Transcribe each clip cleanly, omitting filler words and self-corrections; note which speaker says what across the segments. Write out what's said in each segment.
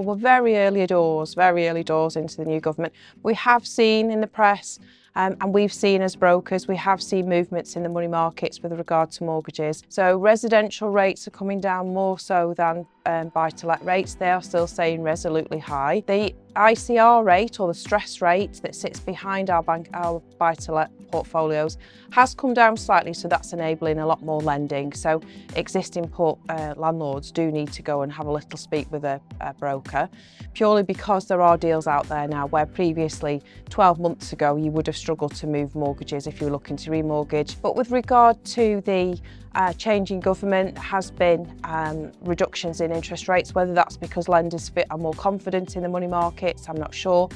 Speaker 1: example, we're very early doors into the new government. We have seen in the press and we've seen as brokers, we have seen movements in the money markets with regard to mortgages. So residential rates are coming down more so than buy-to-let rates. They are still staying resolutely high. The ICR rate, or the stress rate that sits behind our buy-to-let portfolios, has come down slightly, so that's enabling a lot more lending. So existing landlords do need to go and have a little speak with a broker, purely because there are deals out there now where previously 12 months ago you would have struggled to move mortgages if you were looking to remortgage. But with regard to the change in government, there has been reductions in interest rates. Whether that's because lenders are more confident in the money markets, I'm not sure.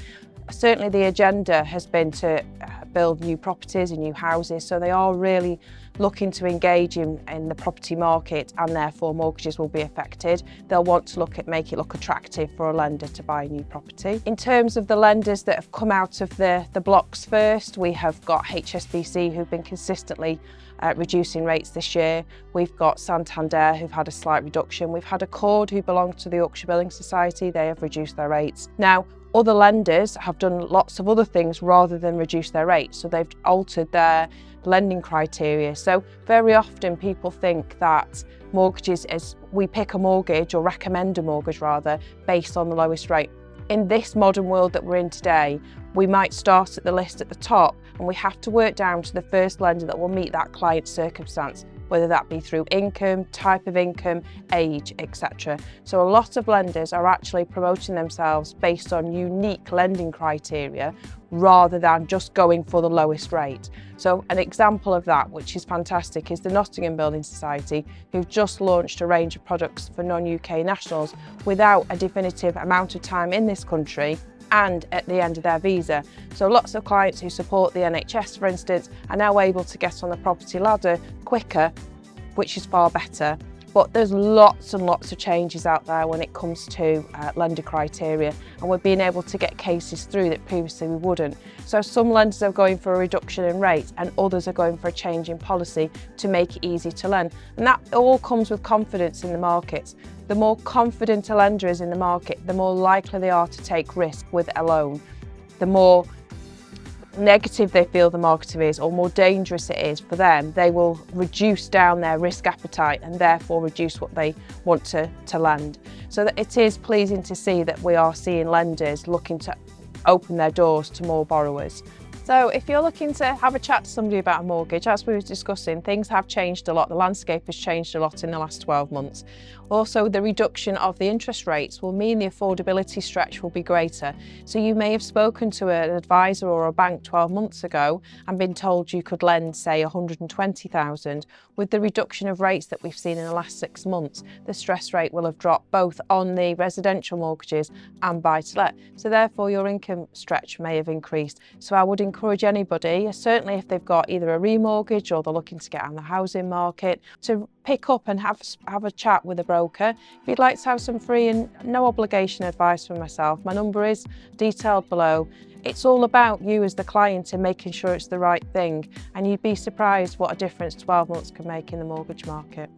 Speaker 1: Certainly the agenda has been to build new properties and new houses, so they are really looking to engage in the property market, and therefore mortgages will be affected. They'll want to make it look attractive for a lender to buy a new property. In terms of the lenders that have come out of the blocks first, we have got HSBC, who've been consistently reducing rates this year. We've got Santander, who've had a slight reduction. We've had Accord, who belong to the Yorkshire Building Society. They have reduced their rates. Now, other lenders have done lots of other things rather than reduce their rates. So they've altered their lending criteria. So very often people think that mortgages, we pick a mortgage, or recommend a mortgage rather, based on the lowest rate. In this modern world that we're in today, we might start at the list at the top, and we have to work down to the first lender that will meet that client's circumstance, whether that be through income, type of income, age, etc. So a lot of lenders are actually promoting themselves based on unique lending criteria rather than just going for the lowest rate. So an example of that, which is fantastic, is the Nottingham Building Society, who've just launched a range of products for non-UK nationals without a definitive amount of time in this country and at the end of their visa. So lots of clients who support the NHS, for instance, are now able to get on the property ladder quicker, which is far better. But there's lots and lots of changes out there when it comes to lender criteria, and we're being able to get cases through that previously we wouldn't. So some lenders are going for a reduction in rates, and others are going for a change in policy to make it easy to lend. And that all comes with confidence in the markets. The more confident a lender is in the market, the more likely they are to take risk with a loan. The more negative they feel the market is, or more dangerous it is for them, they will reduce down their risk appetite and therefore reduce what they want to lend. So that it is pleasing to see that we are seeing lenders looking to open their doors to more borrowers. So if you're looking to have a chat to somebody about a mortgage, as we were discussing, things have changed a lot. The landscape has changed a lot in the last 12 months. Also, the reduction of the interest rates will mean the affordability stretch will be greater. So you may have spoken to an advisor or a bank 12 months ago and been told you could lend, say, 120,000. With the reduction of rates that we've seen in the last 6 months, the stress rate will have dropped both on the residential mortgages and buy-to-let. So therefore, your income stretch may have increased. So I would encourage anybody, certainly if they've got either a remortgage or they're looking to get on the housing market, to pick up and have a chat with a broker. If you'd like to have some free and no obligation advice from myself, my number is detailed below. It's all about you as the client and making sure it's the right thing, and you'd be surprised what a difference 12 months can make in the mortgage market.